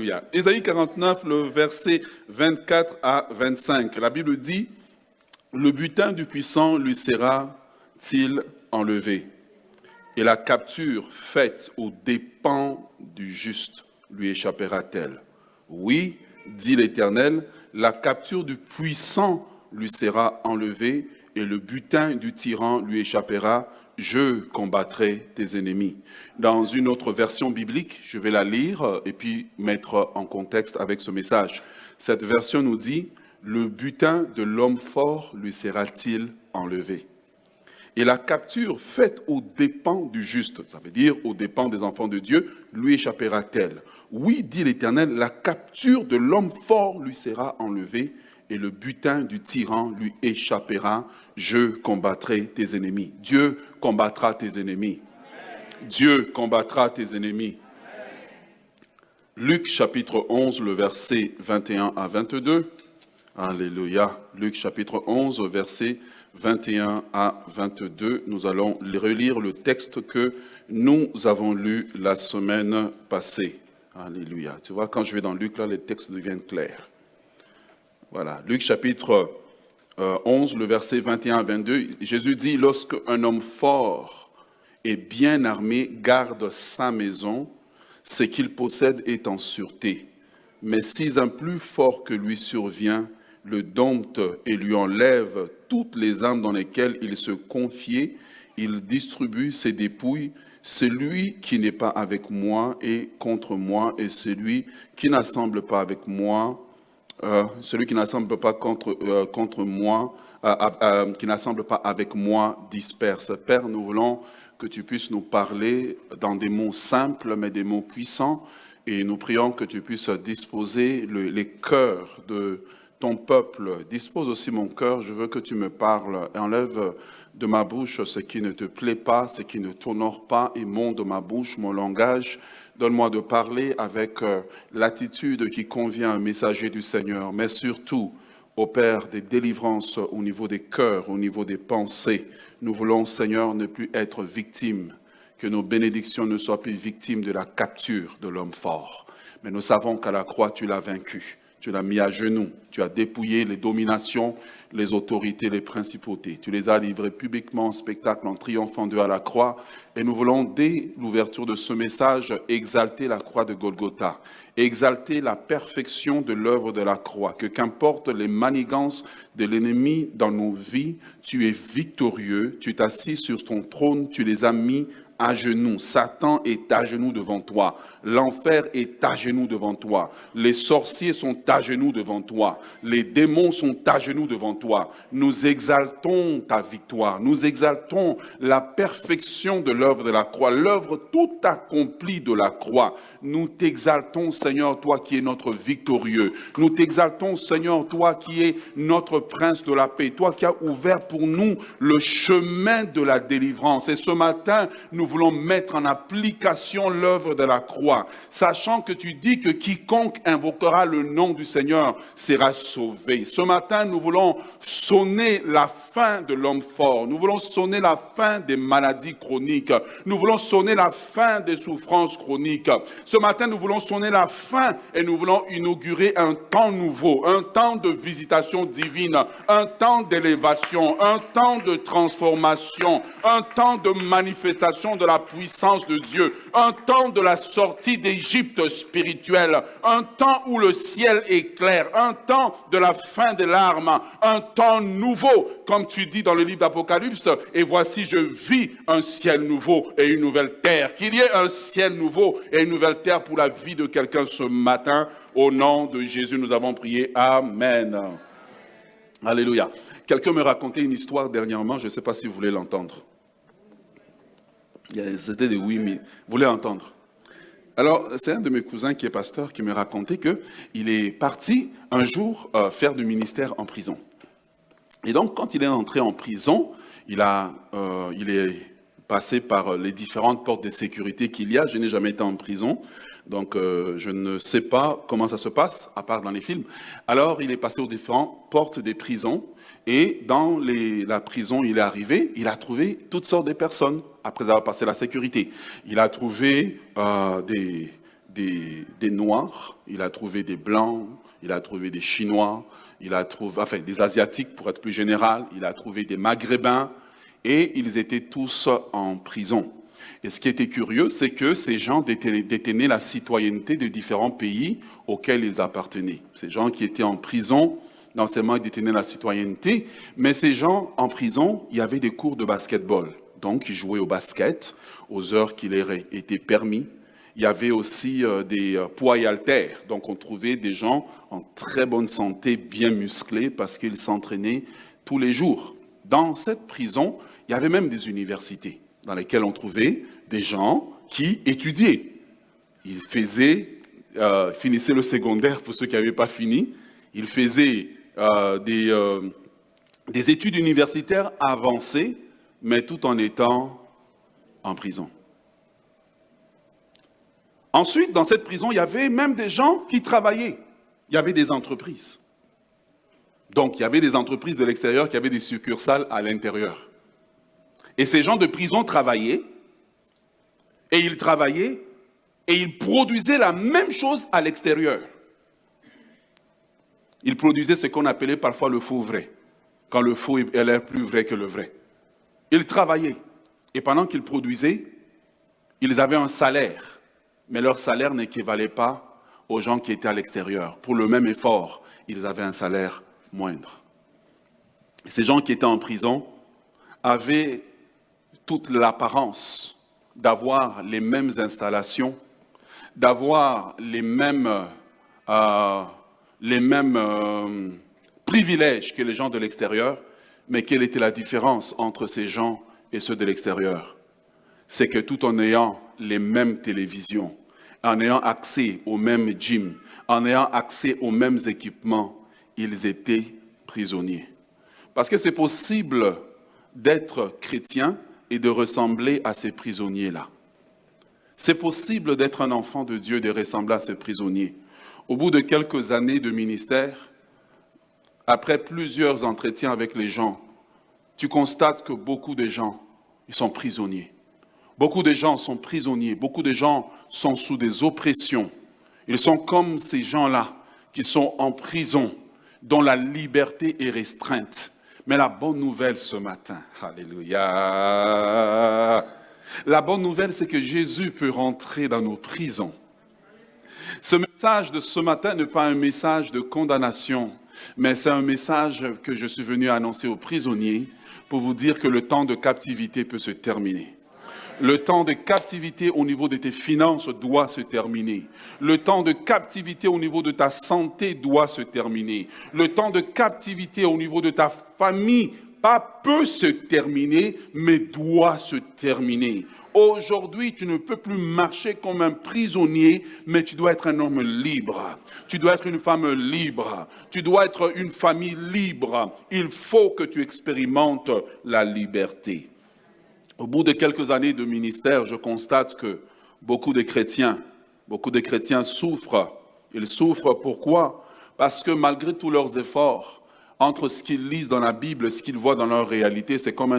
Alléluia. Ésaïe 49, le verset 24 à 25. La Bible dit, « Le butin du puissant lui sera-t-il enlevé, et la capture faite aux dépens du juste lui échappera-t-elle? Oui, dit l'Éternel, la capture du puissant lui sera enlevée, et le butin du tyran lui échappera. Je combattrai tes ennemis. » Dans une autre version biblique, je vais la lire et puis mettre en contexte avec ce message. Cette version nous dit, « Le butin de l'homme fort lui sera-t-il enlevé? Et la capture faite aux dépens du juste, ça veut dire aux dépens des enfants de Dieu, lui échappera-t-elle? Oui, dit l'Éternel, la capture de l'homme fort lui sera enlevée, et le butin du tyran lui échappera. Je combattrai tes ennemis. » Dieu combattra tes ennemis. Dieu combattra tes ennemis. Luc chapitre 11, le verset 21 à 22. Alléluia. Luc chapitre 11, verset 21 à 22. Nous allons relire le texte que nous avons lu la semaine passée. Alléluia. Tu vois, quand je vais dans Luc, là, les textes deviennent clairs. Voilà, Luc chapitre 11, le verset 21 à 22, Jésus dit, « Lorsque un homme fort et bien armé garde sa maison, ce qu'il possède est en sûreté. Mais si un plus fort que lui survient, le dompte et lui enlève toutes les armes dans lesquelles il se confiait, il distribue ses dépouilles. Celui qui n'est pas avec moi est contre moi, et celui qui n'assemble pas avec moi, celui qui n'assemble pas contre moi, qui n'assemble pas avec moi, disperse. » Père, nous voulons que tu puisses nous parler dans des mots simples, mais des mots puissants, et nous prions que tu puisses disposer les cœurs de ton peuple. Dispose aussi mon cœur, je veux que tu me parles, et enlève de ma bouche ce qui ne te plaît pas, ce qui ne t'honore pas, et monte de ma bouche mon langage. Donne-moi de parler avec l'attitude qui convient à un messager du Seigneur, mais surtout, opère des délivrances au niveau des cœurs, au niveau des pensées. Nous voulons, Seigneur, ne plus être victimes, que nos bénédictions ne soient plus victimes de la capture de l'homme fort. Mais nous savons qu'à la croix, tu l'as vaincu. Tu l'as mis à genoux, tu as dépouillé les dominations, les autorités, les principautés. Tu les as livrés publiquement en spectacle en triomphant d'eux à la croix. Et nous voulons, dès l'ouverture de ce message, exalter la croix de Golgotha, exalter la perfection de l'œuvre de la croix, que qu'importe les manigances de l'ennemi dans nos vies, tu es victorieux, tu t'assis sur ton trône, tu les as mis à genoux. Satan est à genoux devant toi. L'enfer est à genoux devant toi. Les sorciers sont à genoux devant toi. Les démons sont à genoux devant toi. Nous exaltons ta victoire. Nous exaltons la perfection de l'œuvre de la croix, l'œuvre tout accomplie de la croix. Nous t'exaltons, Seigneur, toi qui es notre victorieux. Nous t'exaltons, Seigneur, toi qui es notre prince de la paix, toi qui as ouvert pour nous le chemin de la délivrance. Et ce matin, nous voulons mettre en application l'œuvre de la croix, sachant que tu dis que quiconque invoquera le nom du Seigneur sera sauvé. Ce matin, nous voulons sonner la fin de l'homme fort. Nous voulons sonner la fin des maladies chroniques. Nous voulons sonner la fin des souffrances chroniques. Ce matin, nous voulons sonner la fin et nous voulons inaugurer un temps nouveau, un temps de visitation divine, un temps d'élévation, un temps de transformation, un temps de manifestation de la puissance de Dieu, un temps de la sortie d'Égypte spirituelle, un temps où le ciel est clair, un temps de la fin des larmes, un temps nouveau, comme tu dis dans le livre d'Apocalypse, et voici je vis un ciel nouveau et une nouvelle terre. Qu'il y ait un ciel nouveau et une nouvelle terre pour la vie de quelqu'un ce matin. Au nom de Jésus, nous avons prié. Amen. Alléluia. Quelqu'un me racontait une histoire dernièrement, je ne sais pas si vous voulez l'entendre. C'était des oui, mais vous voulez entendre. Alors, c'est un de mes cousins qui est pasteur qui me racontait qu'il est parti un jour faire du ministère en prison. Et donc, quand il est entré en prison, il est passé par les différentes portes de sécurité qu'il y a. Je n'ai jamais été en prison, donc je ne sais pas comment ça se passe, à part dans les films. Alors, il est passé aux différentes portes des prisons. Et dans la prison, il est arrivé, il a trouvé toutes sortes de personnes, après avoir passé la sécurité. Il a trouvé des Noirs, il a trouvé des Blancs, il a trouvé des Chinois, il a trouvé, enfin des Asiatiques pour être plus général, il a trouvé des Maghrébins, et ils étaient tous en prison. Et ce qui était curieux, c'est que ces gens détenaient la citoyenneté de différents pays auxquels ils appartenaient. Ces gens qui étaient en prison, non seulement ils détenaient la citoyenneté, mais ces gens en prison, il y avait des cours de basketball. Donc, ils jouaient au basket aux heures qui leur étaient permis. Il y avait aussi des poids et haltères. Donc, on trouvait des gens en très bonne santé, bien musclés, parce qu'ils s'entraînaient tous les jours. Dans cette prison, il y avait même des universités dans lesquelles on trouvait des gens qui étudiaient. Ils finissaient le secondaire pour ceux qui n'avaient pas fini. Ils faisaient des études universitaires avancées, mais tout en étant en prison. Ensuite, dans cette prison, il y avait même des gens qui travaillaient. Il y avait des entreprises. Donc, il y avait des entreprises de l'extérieur qui avaient des succursales à l'intérieur. Et ces gens de prison travaillaient, et ils produisaient la même chose à l'extérieur. Ils produisaient ce qu'on appelait parfois le faux vrai, quand le faux est l'air plus vrai que le vrai. Ils travaillaient, et pendant qu'ils produisaient, ils avaient un salaire, mais leur salaire n'équivalait pas aux gens qui étaient à l'extérieur. Pour le même effort, ils avaient un salaire moindre. Ces gens qui étaient en prison avaient toute l'apparence d'avoir les mêmes installations, d'avoir les mêmes privilèges que les gens de l'extérieur, mais quelle était la différence entre ces gens et ceux de l'extérieur? C'est que tout en ayant les mêmes télévisions, en ayant accès aux mêmes gyms, en ayant accès aux mêmes équipements, ils étaient prisonniers. Parce que c'est possible d'être chrétien et de ressembler à ces prisonniers-là. C'est possible d'être un enfant de Dieu et de ressembler à ces prisonniers. Au bout de quelques années de ministère, après plusieurs entretiens avec les gens, tu constates que beaucoup de gens, ils sont prisonniers. Beaucoup de gens sont prisonniers, beaucoup de gens sont sous des oppressions. Ils sont comme ces gens-là qui sont en prison, dont la liberté est restreinte. Mais la bonne nouvelle ce matin, alléluia, la bonne nouvelle c'est que Jésus peut rentrer dans nos prisons. Ce message de ce matin n'est pas un message de condamnation, mais c'est un message que je suis venu annoncer aux prisonniers pour vous dire que le temps de captivité peut se terminer. Le temps de captivité au niveau de tes finances doit se terminer. Le temps de captivité au niveau de ta santé doit se terminer. Le temps de captivité au niveau de ta famille, pas peut se terminer, mais doit se terminer. Aujourd'hui, tu ne peux plus marcher comme un prisonnier, mais tu dois être un homme libre. Tu dois être une femme libre. Tu dois être une famille libre. Il faut que tu expérimentes la liberté. Au bout de quelques années de ministère, je constate que beaucoup de chrétiens souffrent. Ils souffrent pourquoi? Parce que malgré tous leurs efforts, entre ce qu'ils lisent dans la Bible et ce qu'ils voient dans leur réalité, c'est comme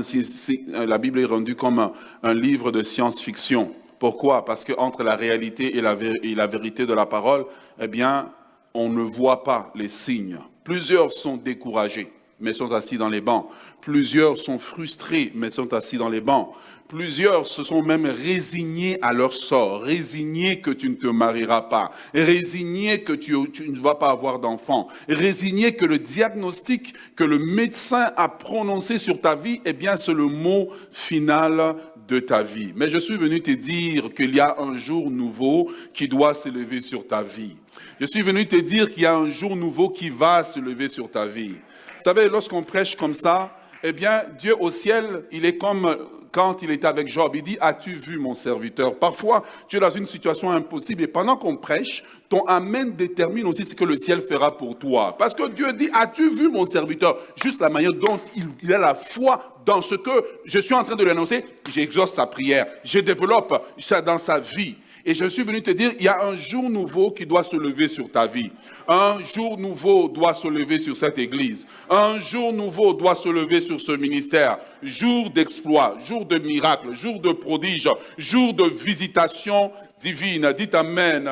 la Bible est rendue comme un livre de science-fiction. Pourquoi? Parce qu'entre la réalité et la vérité de la parole, eh bien, on ne voit pas les signes. Plusieurs sont découragés, mais sont assis dans les bancs. Plusieurs sont frustrés, mais sont assis dans les bancs. Plusieurs se sont même résignés à leur sort, résignés que tu ne te marieras pas, résignés que tu ne vas pas avoir d'enfants, résignés que le diagnostic que le médecin a prononcé sur ta vie, eh bien, c'est le mot final de ta vie. Mais je suis venu te dire qu'il y a un jour nouveau qui doit se lever sur ta vie. Je suis venu te dire qu'il y a un jour nouveau qui va se lever sur ta vie. Vous savez, lorsqu'on prêche comme ça, eh bien, Dieu au ciel, il est comme quand il était avec Job. Il dit, as-tu vu mon serviteur? Parfois, tu es dans une situation impossible et pendant qu'on prêche, ton amen détermine aussi ce que le ciel fera pour toi. Parce que Dieu dit, as-tu vu mon serviteur? Juste la manière dont il a la foi dans ce que je suis en train de lui annoncer, j'exauce sa prière, je développe ça dans sa vie. Et je suis venu te dire, il y a un jour nouveau qui doit se lever sur ta vie. Un jour nouveau doit se lever sur cette église. Un jour nouveau doit se lever sur ce ministère. Jour d'exploit, jour de miracle, jour de prodige, jour de visitation divine. Dites Amen.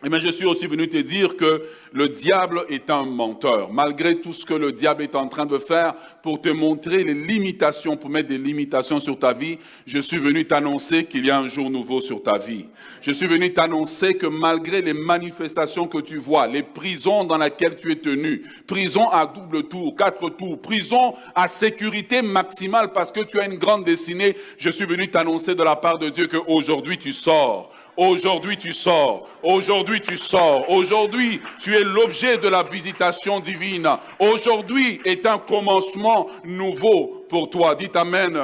Eh bien, je suis aussi venu te dire que le diable est un menteur. Malgré tout ce que le diable est en train de faire pour te montrer les limitations, pour mettre des limitations sur ta vie, je suis venu t'annoncer qu'il y a un jour nouveau sur ta vie. Je suis venu t'annoncer que malgré les manifestations que tu vois, les prisons dans lesquelles tu es tenu, prison à double tour, 4 tours, prison à sécurité maximale parce que tu as une grande destinée, je suis venu t'annoncer de la part de Dieu qu'aujourd'hui tu sors. Aujourd'hui tu sors, aujourd'hui tu sors, aujourd'hui tu es l'objet de la visitation divine. Aujourd'hui est un commencement nouveau pour toi. Dites Amen.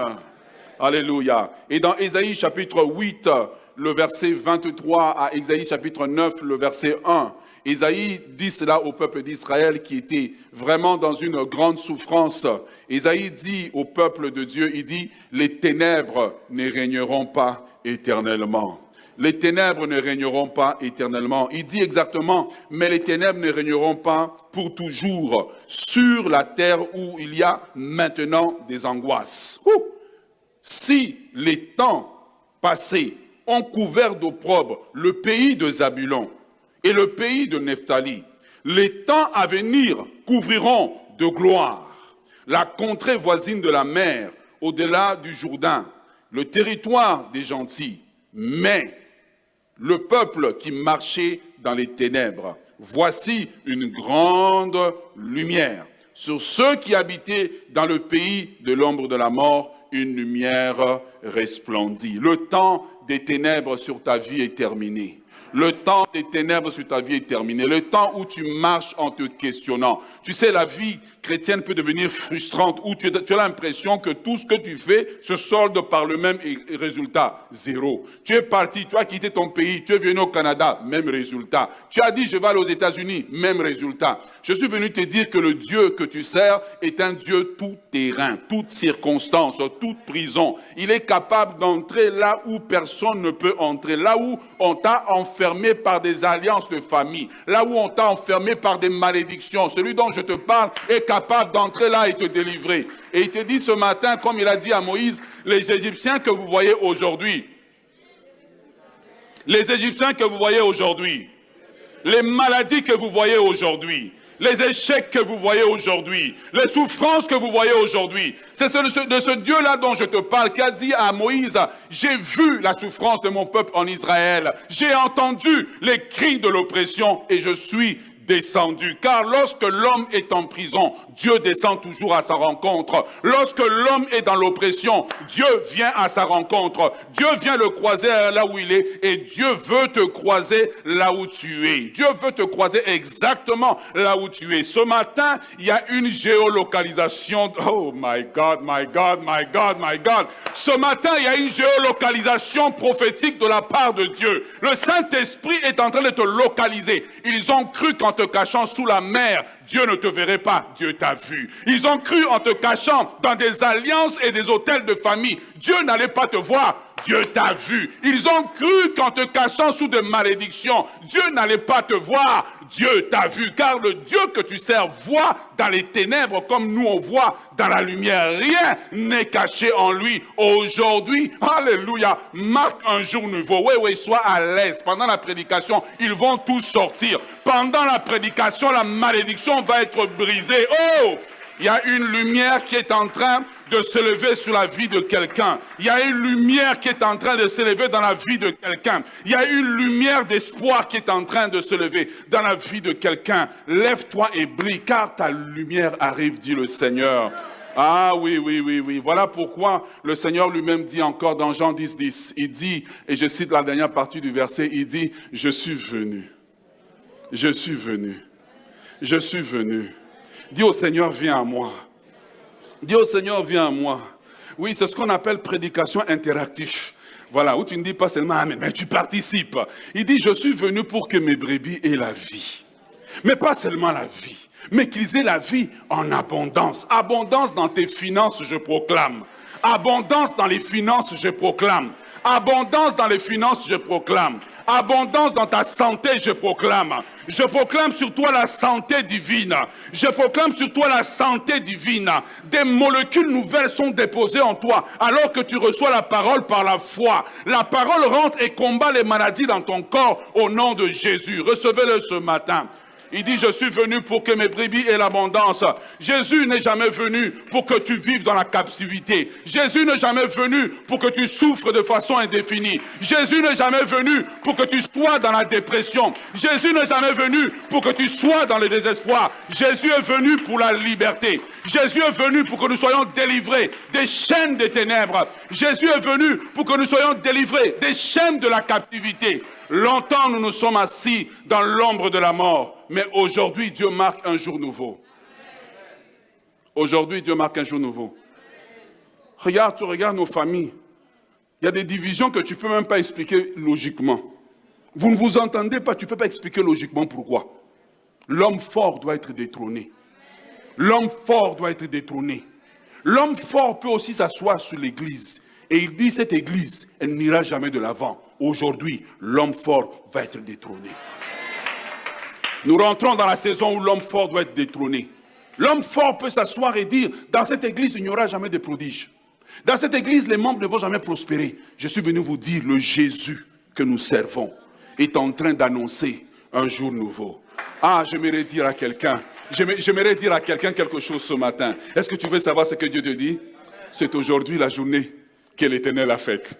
Alléluia. Et dans Ésaïe chapitre 8, le verset 23 à Ésaïe chapitre 9, le verset 1, Ésaïe dit cela au peuple d'Israël qui était vraiment dans une grande souffrance. Ésaïe dit au peuple de Dieu, il dit, les ténèbres ne régneront pas éternellement. Les ténèbres ne régneront pas éternellement. Il dit exactement, mais les ténèbres ne régneront pas pour toujours sur la terre où il y a maintenant des angoisses. Si les temps passés ont couvert d'opprobre le pays de Zabulon et le pays de Nephtali, les temps à venir couvriront de gloire la contrée voisine de la mer, au-delà du Jourdain, le territoire des gentils, mais le peuple qui marchait dans les ténèbres, voici une grande lumière. Sur ceux qui habitaient dans le pays de l'ombre de la mort, une lumière resplendit. Le temps des ténèbres sur ta vie est terminé. Le temps des ténèbres sur ta vie est terminé. Le temps où tu marches en te questionnant. Tu sais, la vie chrétienne peut devenir frustrante, où tu as l'impression que tout ce que tu fais se solde par le même résultat. Zéro. Tu es parti, tu as quitté ton pays, tu es venu au Canada, même résultat. Tu as dit, je vais aller aux États-Unis, même résultat. Je suis venu te dire que le Dieu que tu sers est un Dieu tout terrain, toute circonstance, toute prison. Il est capable d'entrer là où personne ne peut entrer, là où on t'a enfermé par des alliances de famille, là où on t'a enfermé par des malédictions. Celui dont je te parle est capable d'entrer là et te délivrer. Et il te dit ce matin, comme il a dit à Moïse, les Égyptiens que vous voyez aujourd'hui, les Égyptiens que vous voyez aujourd'hui, les maladies que vous voyez aujourd'hui, les échecs que vous voyez aujourd'hui, les souffrances que vous voyez aujourd'hui, c'est de ce Dieu-là dont je te parle, qui a dit à Moïse, j'ai vu la souffrance de mon peuple en Israël, j'ai entendu les cris de l'oppression et je suis descendu. Car lorsque l'homme est en prison, Dieu descend toujours à sa rencontre. Lorsque l'homme est dans l'oppression, Dieu vient à sa rencontre. Dieu vient le croiser là où il est et Dieu veut te croiser là où tu es. Dieu veut te croiser exactement là où tu es. Ce matin, il y a une géolocalisation. Oh my God, my God, my God, my God. Ce matin, il y a une géolocalisation prophétique de la part de Dieu. Le Saint-Esprit est en train de te localiser. Ils ont cru qu'en te cachant sous la mer, Dieu ne te verrait pas, Dieu t'a vu. Ils ont cru en te cachant dans des alliances et des hôtels de famille, Dieu n'allait pas te voir, Dieu t'a vu. Ils ont cru qu'en te cachant sous des malédictions, Dieu n'allait pas te voir, Dieu t'a vu. Car le Dieu que tu sers voit dans les ténèbres comme nous on voit dans la lumière. Rien n'est caché en lui. Aujourd'hui, alléluia, marque un jour nouveau. Oui, sois à l'aise. Pendant la prédication, ils vont tous sortir. Pendant la prédication, la malédiction va être brisée. Oh! Il y a une lumière qui est en train de se lever sur la vie de quelqu'un. Il y a une lumière qui est en train de se lever dans la vie de quelqu'un. Il y a une lumière d'espoir qui est en train de se lever dans la vie de quelqu'un. Lève-toi et brille, car ta lumière arrive, dit le Seigneur. Ah oui. Voilà pourquoi le Seigneur lui-même dit encore dans Jean 10, il dit, et je cite la dernière partie du verset, il dit, je suis venu. Je suis venu. Je suis venu. Dis au Seigneur, viens à moi. Dis au Seigneur, viens à moi. Oui, c'est ce qu'on appelle prédication interactive. Voilà, où tu ne dis pas seulement Amen, mais tu participes. Il dit, je suis venu pour que mes brebis aient la vie. Mais pas seulement la vie, mais qu'ils aient la vie en abondance. Abondance dans tes finances, je proclame. Abondance dans les finances, je proclame. Abondance dans les finances, je proclame. Abondance dans ta santé, je proclame. Je proclame sur toi la santé divine. Je proclame sur toi la santé divine. Des molécules nouvelles sont déposées en toi alors que tu reçois la parole par la foi. La parole rentre et combat les maladies dans ton corps au nom de Jésus. Recevez-le ce matin. Il dit, je suis venu pour que mes brebis aient l'abondance. Jésus n'est jamais venu pour que tu vives dans la captivité. Jésus n'est jamais venu pour que tu souffres de façon indéfinie. Jésus n'est jamais venu pour que tu sois dans la dépression. Jésus n'est jamais venu pour que tu sois dans le désespoir. Jésus est venu pour la liberté. Jésus est venu pour que nous soyons délivrés des chaînes des ténèbres. Jésus est venu pour que nous soyons délivrés des chaînes de la captivité. Longtemps, nous nous sommes assis dans l'ombre de la mort. Mais aujourd'hui, Dieu marque un jour nouveau. Aujourd'hui, Dieu marque un jour nouveau. Regarde, tu regardes nos familles. Il y a des divisions que tu ne peux même pas expliquer logiquement. Vous ne vous entendez pas, tu ne peux pas expliquer logiquement pourquoi. L'homme fort doit être détrôné. L'homme fort doit être détrôné. L'homme fort peut aussi s'asseoir sur l'église. Et il dit, cette église, elle n'ira jamais de l'avant. Aujourd'hui, l'homme fort va être détrôné. Nous rentrons dans la saison où l'homme fort doit être détrôné. L'homme fort peut s'asseoir et dire, dans cette église, il n'y aura jamais de prodiges. Dans cette église, les membres ne vont jamais prospérer. Je suis venu vous dire, le Jésus que nous servons est en train d'annoncer un jour nouveau. Ah, j'aimerais dire à quelqu'un, quelque chose ce matin. Est-ce que tu veux savoir ce que Dieu te dit? C'est aujourd'hui la journée que l'Éternel a faite.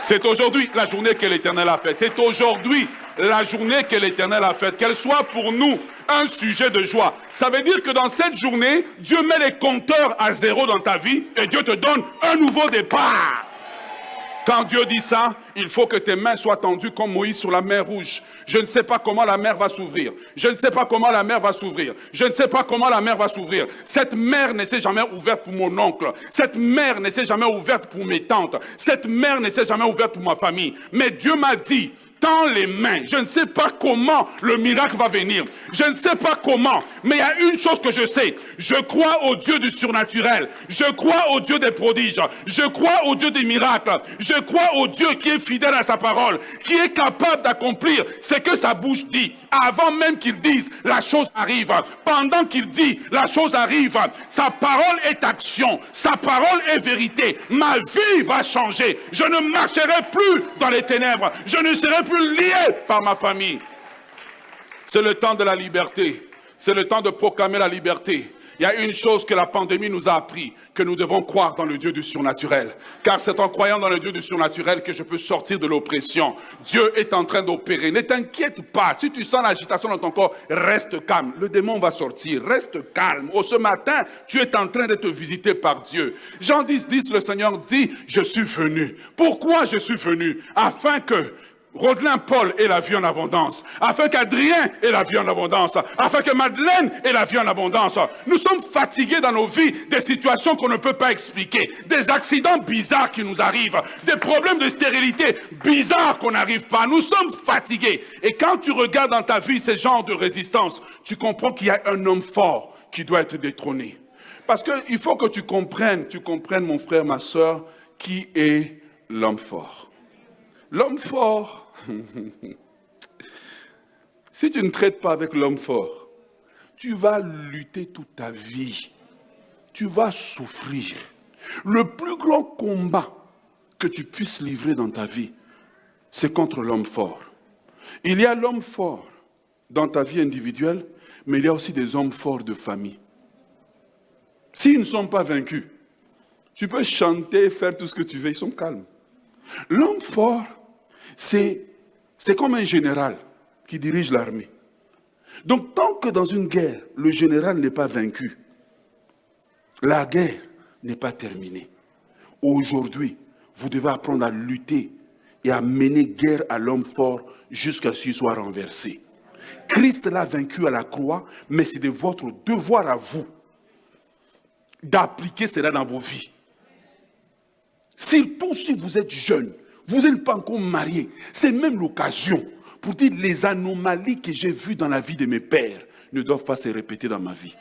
C'est aujourd'hui la journée que l'Éternel a faite. C'est aujourd'hui la journée que l'Éternel a faite. Qu'elle soit pour nous un sujet de joie. Ça veut dire que dans cette journée, Dieu met les compteurs à zéro dans ta vie et Dieu te donne un nouveau départ. Quand Dieu dit ça, il faut que tes mains soient tendues comme Moïse sur la mer Rouge. Je ne sais pas comment la mer va s'ouvrir. Je ne sais pas comment la mer va s'ouvrir. Je ne sais pas comment la mer va s'ouvrir. Cette mer ne s'est jamais ouverte pour mon oncle. Cette mer ne s'est jamais ouverte pour mes tantes. Cette mer ne s'est jamais ouverte pour ma famille. Mais Dieu m'a dit, tends les mains. Je ne sais pas comment le miracle va venir. Je ne sais pas comment. Mais il y a une chose que je sais. Je crois au Dieu du surnaturel. Je crois au Dieu des prodiges. Je crois au Dieu des miracles. Je crois au Dieu qui est fidèle à sa parole. Qui est capable d'accomplir ce que sa bouche dit. Avant même qu'il dise, la chose arrive. Pendant qu'il dit, la chose arrive. Sa parole est action. Sa parole est vérité. Ma vie va changer. Je ne marcherai plus dans les ténèbres. Je ne serai plus lié par ma famille. C'est le temps de la liberté. C'est le temps de proclamer la liberté. Il y a une chose que la pandémie nous a appris, que nous devons croire dans le Dieu du surnaturel. Car c'est en croyant dans le Dieu du surnaturel que je peux sortir de l'oppression. Dieu est en train d'opérer. Ne t'inquiète pas. Si tu sens l'agitation dans ton corps, reste calme. Le démon va sortir. Reste calme. Oh, ce matin, tu es en train d'être visité par Dieu. Jean 10, le Seigneur dit, je suis venu. Pourquoi je suis venu? Afin que Rodelin Paul ait la vie en abondance, afin qu'Adrien ait la vie en abondance, afin que Madeleine ait la vie en abondance. Nous sommes fatigués dans nos vies des situations qu'on ne peut pas expliquer, des accidents bizarres qui nous arrivent, des problèmes de stérilité bizarres qu'on n'arrive pas. Nous sommes fatigués. Et quand tu regardes dans ta vie ces genres de résistance, tu comprends qu'il y a un homme fort qui doit être détrôné. Parce qu'il faut que tu comprennes, mon frère, ma soeur, qui est l'homme fort. L'homme fort, si tu ne traites pas avec l'homme fort, tu vas lutter toute ta vie. Tu vas souffrir. Le plus grand combat que tu puisses livrer dans ta vie, c'est contre l'homme fort. Il y a l'homme fort dans ta vie individuelle, mais il y a aussi des hommes forts de famille. S'ils ne sont pas vaincus, tu peux chanter, faire tout ce que tu veux, ils sont calmes. L'homme fort, c'est comme un général qui dirige l'armée. Donc, tant que dans une guerre, le général n'est pas vaincu, la guerre n'est pas terminée. Aujourd'hui, vous devez apprendre à lutter et à mener guerre à l'homme fort jusqu'à ce qu'il soit renversé. Christ l'a vaincu à la croix, mais c'est de votre devoir à vous d'appliquer cela dans vos vies. Surtout si vous êtes jeune, vous n'êtes pas encore marié, c'est même l'occasion pour dire les anomalies que j'ai vues dans la vie de mes pères ne doivent pas se répéter dans ma vie.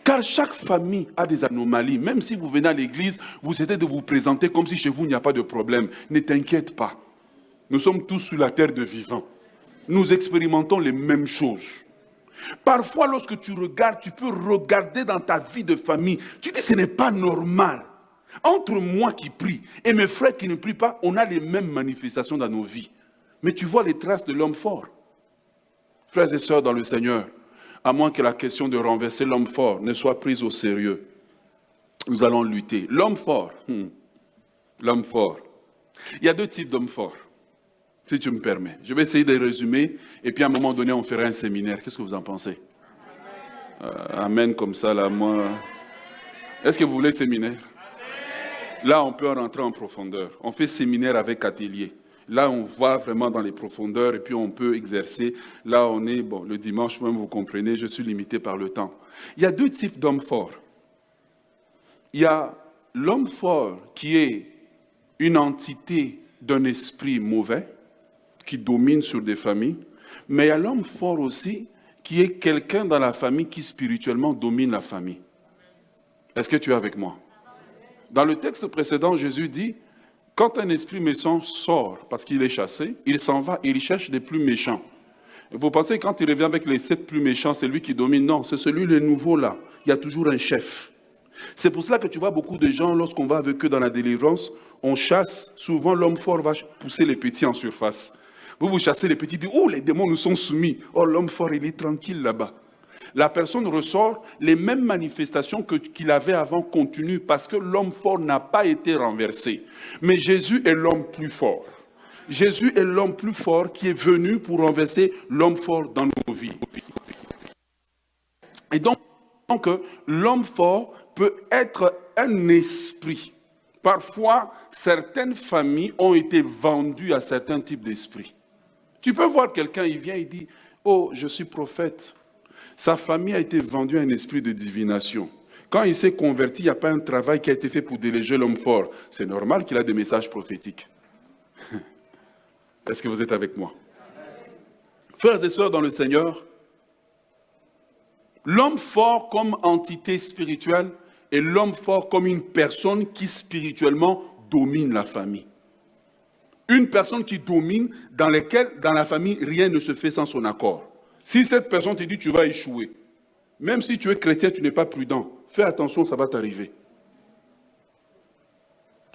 Car chaque famille a des anomalies. Même si vous venez à l'église, vous essayez de vous présenter comme si chez vous il n'y a pas de problème. Ne t'inquiète pas. Nous sommes tous sur la terre de vivants. Nous expérimentons les mêmes choses. Parfois, lorsque tu regardes, tu peux regarder dans ta vie de famille. Tu dis, ce n'est pas normal. Entre moi qui prie et mes frères qui ne prient pas, on a les mêmes manifestations dans nos vies. Mais tu vois les traces de l'homme fort. Frères et sœurs dans le Seigneur, à moins que la question de renverser l'homme fort ne soit prise au sérieux, nous allons lutter. L'homme fort, l'homme fort. Il y a deux types d'hommes forts, si tu me permets. Je vais essayer de résumer et puis à un moment donné, on fera un séminaire. Qu'est-ce que vous en pensez? Amen comme ça, là, moi. Est-ce que vous voulez séminaire? Là, on peut rentrer en profondeur. On fait séminaire avec atelier. Là, on voit vraiment dans les profondeurs et puis on peut exercer. Là, on est, bon, le dimanche même, vous comprenez, je suis limité par le temps. Il y a deux types d'hommes forts. Il y a l'homme fort qui est une entité d'un esprit mauvais qui domine sur des familles, mais il y a l'homme fort aussi qui est quelqu'un dans la famille qui spirituellement domine la famille. Est-ce que tu es avec moi? Dans le texte précédent, Jésus dit, quand un esprit méchant sort parce qu'il est chassé, il s'en va et il cherche des plus méchants. Et vous pensez quand il revient avec les 7 plus méchants, c'est lui qui domine? Non, c'est celui le nouveau là. Il y a toujours un chef. C'est pour cela que tu vois beaucoup de gens, lorsqu'on va avec eux dans la délivrance, on chasse, souvent l'homme fort va pousser les petits en surface. Vous chassez les petits, dites, oh les démons nous sont soumis. Oh l'homme fort il est tranquille là-bas. La personne ressort, les mêmes manifestations qu'il avait avant continuent parce que l'homme fort n'a pas été renversé. Mais Jésus est l'homme plus fort. Jésus est l'homme plus fort qui est venu pour renverser l'homme fort dans nos vies. Et donc l'homme fort peut être un esprit. Parfois, certaines familles ont été vendues à certains types d'esprits. Tu peux voir quelqu'un, il vient, il dit, oh, je suis prophète. Sa famille a été vendue à un esprit de divination. Quand il s'est converti, il n'y a pas un travail qui a été fait pour déléger l'homme fort. C'est normal qu'il a des messages prophétiques. Est-ce que vous êtes avec moi? Frères et sœurs dans le Seigneur, l'homme fort comme entité spirituelle et l'homme fort comme une personne qui spirituellement domine la famille. Une personne qui domine dans laquelle, dans la famille, rien ne se fait sans son accord. Si cette personne te dit tu vas échouer, même si tu es chrétien, tu n'es pas prudent, fais attention, ça va t'arriver.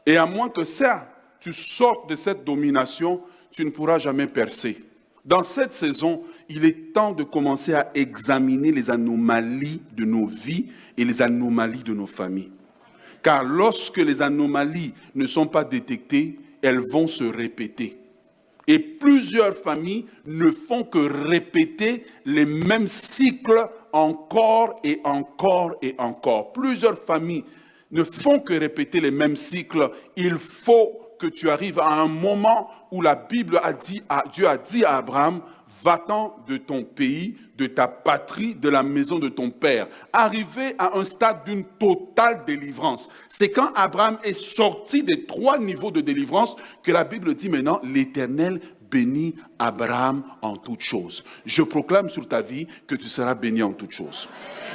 Et à moins que ça, tu sortes de cette domination, tu ne pourras jamais percer. Dans cette saison, il est temps de commencer à examiner les anomalies de nos vies et les anomalies de nos familles. Car lorsque les anomalies ne sont pas détectées, elles vont se répéter. Et plusieurs familles ne font que répéter les mêmes cycles encore et encore et encore. Plusieurs familles ne font que répéter les mêmes cycles. Il faut que tu arrives à un moment où la Bible a dit, Dieu a dit à Abraham, va-t'en de ton pays, de ta patrie, de la maison de ton père. Arriver à un stade d'une totale délivrance. C'est quand Abraham est sorti des 3 niveaux de délivrance que la Bible dit maintenant, l'Éternel bénit Abraham en toutes choses. Je proclame sur ta vie que tu seras béni en toutes choses.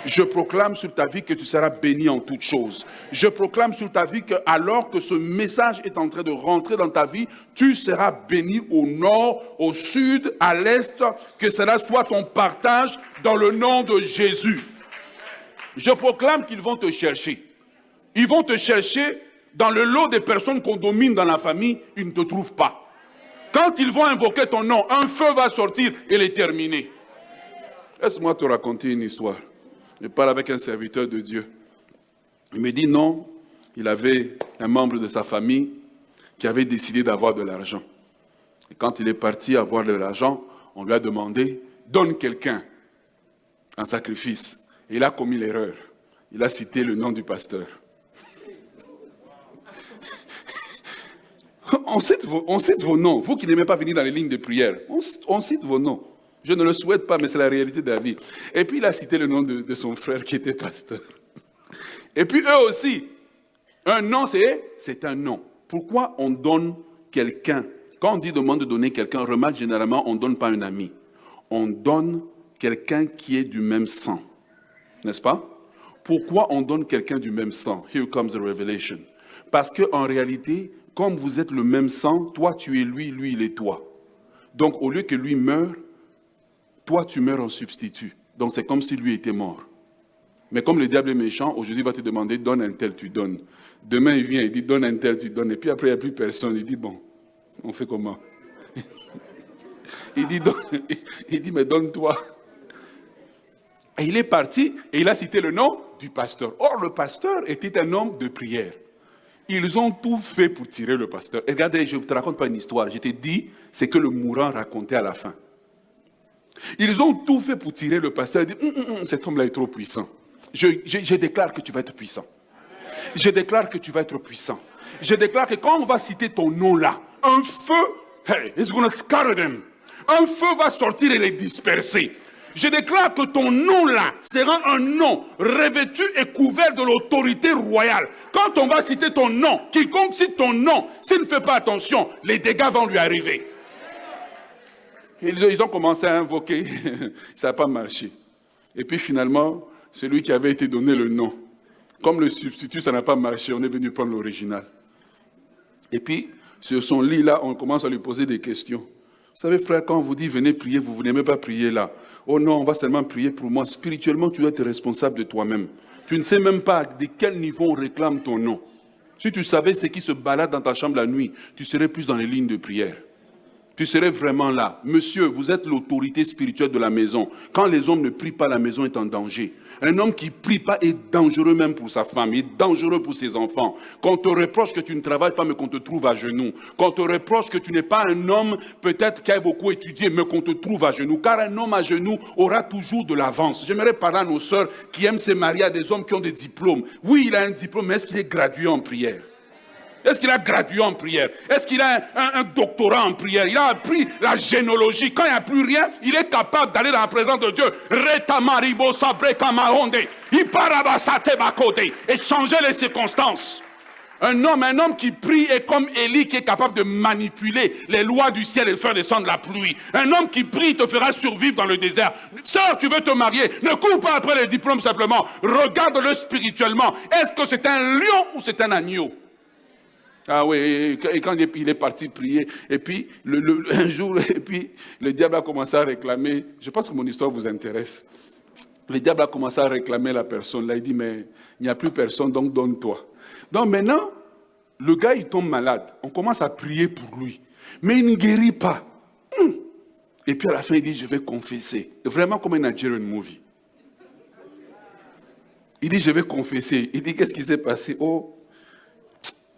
Je proclame sur ta vie que tu seras béni en toutes choses. Je proclame sur ta vie que alors que ce message est en train de rentrer dans ta vie, tu seras béni au nord, au sud, à l'est, que cela soit ton partage dans le nom de Jésus. Je proclame qu'ils vont te chercher. Ils vont te chercher dans le lot des personnes qu'on domine dans la famille, ils ne te trouvent pas. Quand ils vont invoquer ton nom, un feu va sortir et les terminer. Laisse-moi te raconter une histoire. Je parle avec un serviteur de Dieu. Il me dit non, il avait un membre de sa famille qui avait décidé d'avoir de l'argent. Et quand il est parti avoir de l'argent, on lui a demandé, donne quelqu'un un sacrifice. Et il a commis l'erreur. Il a cité le nom du pasteur. On cite vos noms. Vous qui n'aimez pas venir dans les lignes de prière, on cite vos noms. Je ne le souhaite pas, mais c'est la réalité de la vie. Et puis il a cité le nom de son frère qui était pasteur. Et puis eux aussi, un nom c'est un nom. Pourquoi on donne quelqu'un? Quand on dit demande de donner quelqu'un, remarque généralement on ne donne pas un ami. On donne quelqu'un qui est du même sang. N'est-ce pas? Pourquoi on donne quelqu'un du même sang? Here comes the revelation. Parce qu'en réalité, comme vous êtes le même sang, toi tu es lui, lui il est toi. Donc au lieu que lui meure, toi tu meurs en substitut. Donc c'est comme si lui était mort. Mais comme le diable est méchant, aujourd'hui il va te demander, donne un tel, tu donnes. Demain il vient, il dit, donne un tel, tu donnes. Et puis après il n'y a plus personne, il dit, bon, on fait comment? Il dit, mais donne-toi. Et il est parti et il a cité le nom du pasteur. Or, le pasteur était un homme de prière. Ils ont tout fait pour tirer le pasteur. Et regardez, je ne te raconte pas une histoire. Je t'ai dit, c'est que le mourant racontait à la fin. Ils ont tout fait pour tirer le pasteur. Ils disent, cet homme-là est trop puissant. Je déclare que tu vas être puissant. Je déclare que tu vas être puissant. Je déclare que quand on va citer ton nom là, un feu, hey, it's gonna scatter them. Un feu va sortir et les disperser. Je déclare que ton nom-là sera un nom revêtu et couvert de l'autorité royale. Quand on va citer ton nom, quiconque cite ton nom, s'il ne fait pas attention, les dégâts vont lui arriver. Ils ont commencé à invoquer, ça n'a pas marché. Et puis finalement, celui qui avait été donné le nom, comme le substitut, ça n'a pas marché, on est venu prendre l'original. Et puis, sur son lit-là, on commence à lui poser des questions. Vous savez, frère, quand on vous dit venez prier, vous ne venez même pas prier là. Oh non, on va seulement prier pour moi. Spirituellement, tu dois être responsable de toi-même. Tu ne sais même pas de quel niveau on réclame ton nom. Si tu savais ce qui se balade dans ta chambre la nuit, tu serais plus dans les lignes de prière. Tu serais vraiment là. Monsieur, vous êtes l'autorité spirituelle de la maison. Quand les hommes ne prient pas, la maison est en danger. Un homme qui ne prie pas est dangereux même pour sa femme, il est dangereux pour ses enfants. Qu'on te reproche que tu ne travailles pas, mais qu'on te trouve à genoux. Qu'on te reproche que tu n'es pas un homme, peut-être qui a beaucoup étudié, mais qu'on te trouve à genoux. Car un homme à genoux aura toujours de l'avance. J'aimerais parler à nos sœurs qui aiment se marier à des hommes qui ont des diplômes. Oui, il a un diplôme, mais est-ce qu'il est gradué en prière? Est-ce qu'il a gradué en prière? Est-ce qu'il a un doctorat en prière? Il a appris la généalogie. Quand il n'y a plus rien, il est capable d'aller dans la présence de Dieu. Et changer les circonstances. Un homme qui prie est comme Élie qui est capable de manipuler les lois du ciel et de faire descendre la pluie. Un homme qui prie te fera survivre dans le désert. Sœur, tu veux te marier, ne cours pas après les diplômes simplement. Regarde-le spirituellement. Est-ce que c'est un lion ou c'est un agneau? Ah oui, et quand il est parti prier, et puis un jour, et puis le diable a commencé à réclamer, je pense que mon histoire vous intéresse. Le diable a commencé à réclamer la personne. Là, il dit, mais il n'y a plus personne, donc donne-toi. Donc maintenant, le gars, il tombe malade. On commence à prier pour lui. Mais il ne guérit pas. Et puis à la fin, il dit, je vais confesser. Vraiment comme un Nigerian movie. Il dit, je vais confesser. Il dit, qu'est-ce qui s'est passé? Oh,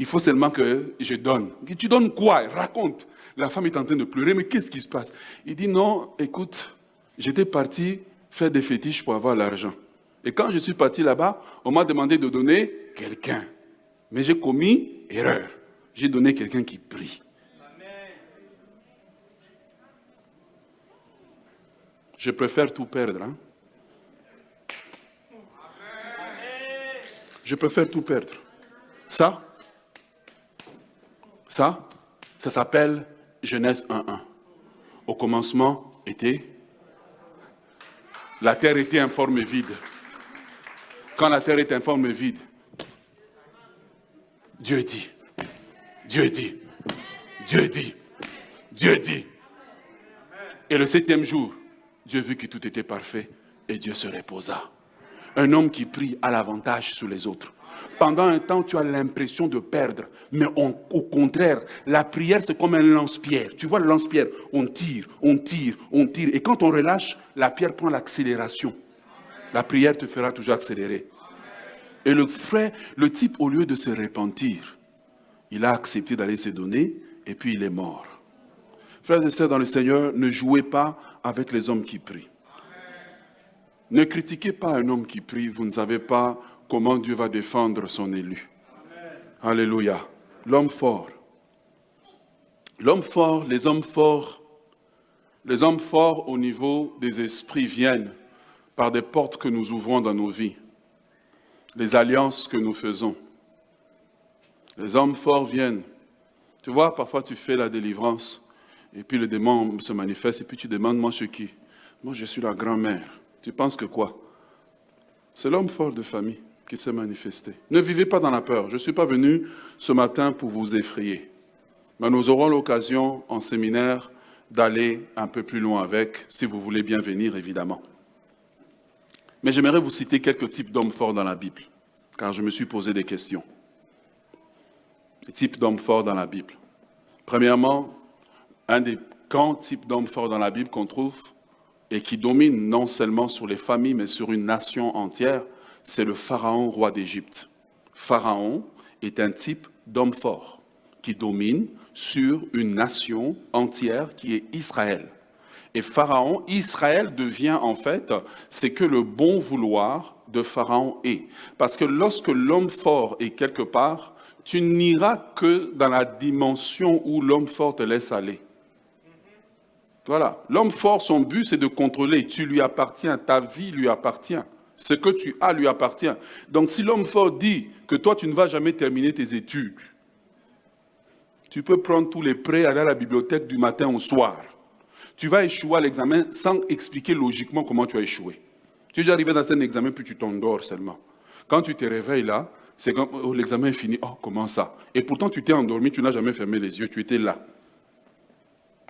il faut seulement que je donne. Il dit, tu donnes quoi? Raconte. La femme est en train de pleurer, mais qu'est-ce qui se passe? Il dit, non, écoute, j'étais parti faire des fétiches pour avoir l'argent. Et quand je suis parti là-bas, on m'a demandé de donner quelqu'un. Mais j'ai commis erreur. J'ai donné quelqu'un qui prie. Je préfère tout perdre. Hein? Je préfère tout perdre. Ça s'appelle Genèse 1:1. Au commencement était... La terre était informe et vide. Quand la terre est informe et vide, Dieu dit, Dieu dit, Dieu dit, Dieu dit. Et le 7e jour, Dieu vit que tout était parfait et Dieu se reposa. Un homme qui prie a l'avantage sur les autres. Pendant un temps, tu as l'impression de perdre. Mais au contraire, la prière, c'est comme un lance-pierre. Tu vois le lance-pierre, on tire, on tire, on tire. Et quand on relâche, la pierre prend l'accélération. La prière te fera toujours accélérer. Et le frère, le type, au lieu de se repentir, il a accepté d'aller se donner et puis il est mort. Frères et sœurs dans le Seigneur, ne jouez pas avec les hommes qui prient. Ne critiquez pas un homme qui prie, vous ne savez pas comment Dieu va défendre son élu. Amen. Alléluia. L'homme fort. L'homme fort, les hommes forts au niveau des esprits viennent par des portes que nous ouvrons dans nos vies. Les alliances que nous faisons. Les hommes forts viennent. Tu vois, parfois tu fais la délivrance et puis le démon se manifeste et puis tu demandes, moi je suis qui? Moi je suis la grand-mère. Tu penses que quoi? C'est l'homme fort de famille qui s'est manifesté. Ne vivez pas dans la peur. Je ne suis pas venu ce matin pour vous effrayer. Mais nous aurons l'occasion en séminaire d'aller un peu plus loin avec, si vous voulez bien venir, évidemment. Mais j'aimerais vous citer quelques types d'hommes forts dans la Bible, car je me suis posé des questions. Les types d'hommes forts dans la Bible. Premièrement, un des grands types d'hommes forts dans la Bible qu'on trouve et qui domine non seulement sur les familles, mais sur une nation entière, c'est le Pharaon, roi d'Égypte. Pharaon est un type d'homme fort qui domine sur une nation entière qui est Israël. Et Pharaon, Israël devient en fait ce que le bon vouloir de Pharaon est. Parce que lorsque l'homme fort est quelque part, tu n'iras que dans la dimension où l'homme fort te laisse aller. Voilà. L'homme fort, son but, c'est de contrôler. Tu lui appartiens, ta vie lui appartient. Ce que tu as lui appartient. Donc si l'homme fort dit que toi, tu ne vas jamais terminer tes études, tu peux prendre tous les prêts, aller à la bibliothèque du matin au soir. Tu vas échouer à l'examen sans expliquer logiquement comment tu as échoué. Tu es déjà arrivé dans un examen, puis tu t'endors seulement. Quand tu te réveilles là, c'est comme oh, l'examen est fini. Oh, comment ça? Et pourtant, tu t'es endormi, tu n'as jamais fermé les yeux, tu étais là.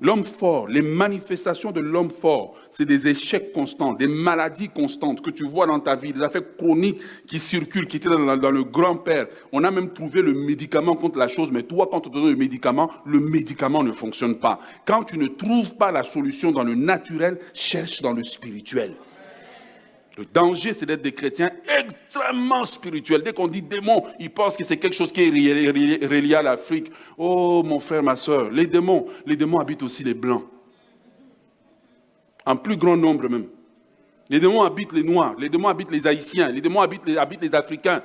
L'homme fort, les manifestations de l'homme fort, c'est des échecs constants, des maladies constantes que tu vois dans ta vie, des affaires chroniques qui circulent, qui étaient dans le grand-père. On a même trouvé le médicament contre la chose, mais toi, quand tu donnes le médicament ne fonctionne pas. Quand tu ne trouves pas la solution dans le naturel, cherche dans le spirituel. Le danger, c'est d'être des chrétiens extrêmement spirituels. Dès qu'on dit démon, ils pensent que c'est quelque chose qui est relié à l'Afrique. Oh, mon frère, ma soeur, les démons habitent aussi les Blancs. En plus grand nombre même. Les démons habitent les Noirs, les démons habitent les Haïtiens, les démons habitent les Africains.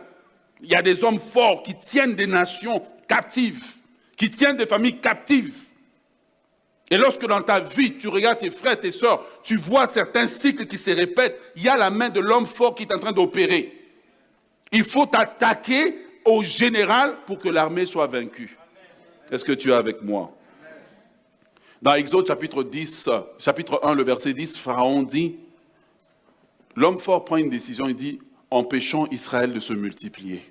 Il y a des hommes forts qui tiennent des nations captives, qui tiennent des familles captives. Et lorsque dans ta vie, tu regardes tes frères, tes sœurs, tu vois certains cycles qui se répètent, il y a la main de l'homme fort qui est en train d'opérer. Il faut t'attaquer au général pour que l'armée soit vaincue. Est-ce que tu es avec moi? Dans Exode chapitre 1, le verset 10, Pharaon dit, l'homme fort prend une décision, il dit, empêchons Israël de se multiplier.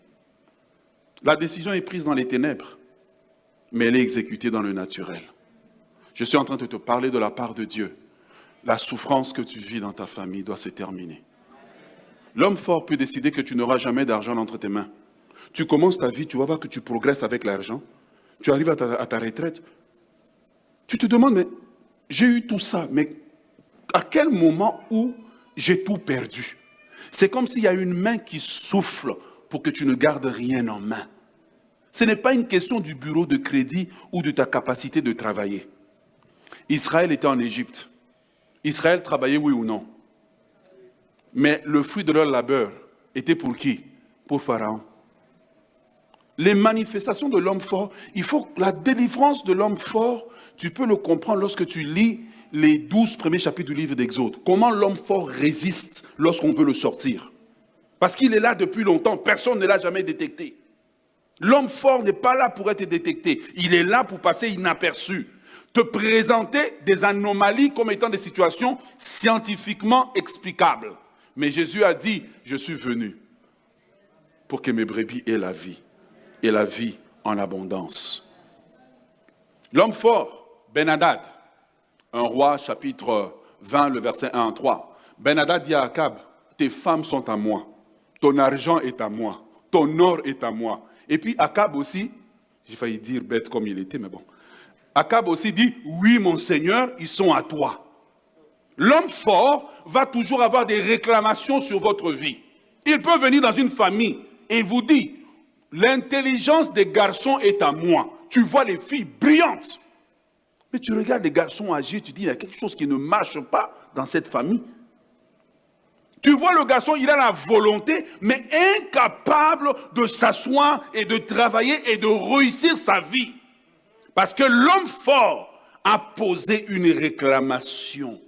La décision est prise dans les ténèbres, mais elle est exécutée dans le naturel. Je suis en train de te parler de la part de Dieu. La souffrance que tu vis dans ta famille doit se terminer. L'homme fort peut décider que tu n'auras jamais d'argent entre tes mains. Tu commences ta vie, tu vas voir que tu progresses avec l'argent. Tu arrives à ta retraite. Tu te demandes, mais j'ai eu tout ça, mais à quel moment où j'ai tout perdu? C'est comme s'il y a une main qui souffle pour que tu ne gardes rien en main. Ce n'est pas une question du bureau de crédit ou de ta capacité de travailler. Israël était en Égypte. Israël travaillait, oui ou non? Mais le fruit de leur labeur était pour qui? Pour Pharaon. Les manifestations de l'homme fort, la délivrance de l'homme fort, tu peux le comprendre lorsque tu lis les 12 premiers chapitres du livre d'Exode. Comment l'homme fort résiste lorsqu'on veut le sortir. Parce qu'il est là depuis longtemps, personne ne l'a jamais détecté. L'homme fort n'est pas là pour être détecté, il est là pour passer inaperçu. Te présenter des anomalies comme étant des situations scientifiquement explicables. Mais Jésus a dit, je suis venu pour que mes brebis aient la vie, et la vie en abondance. L'homme fort, Ben-Hadad, un roi, chapitre 20, le verset 1 à 3. Ben-Hadad dit à Akab, tes femmes sont à moi, ton argent est à moi, ton or est à moi. Et puis Akab aussi, j'ai failli dire bête comme il était, mais bon. Akab aussi dit, oui mon Seigneur, ils sont à toi. L'homme fort va toujours avoir des réclamations sur votre vie. Il peut venir dans une famille et il vous dit, l'intelligence des garçons est à moi. Tu vois les filles brillantes. Mais tu regardes les garçons âgés, tu dis, il y a quelque chose qui ne marche pas dans cette famille. Tu vois le garçon, il a la volonté, mais incapable de s'asseoir et de travailler et de réussir sa vie. Parce que l'homme fort a posé une réclamation.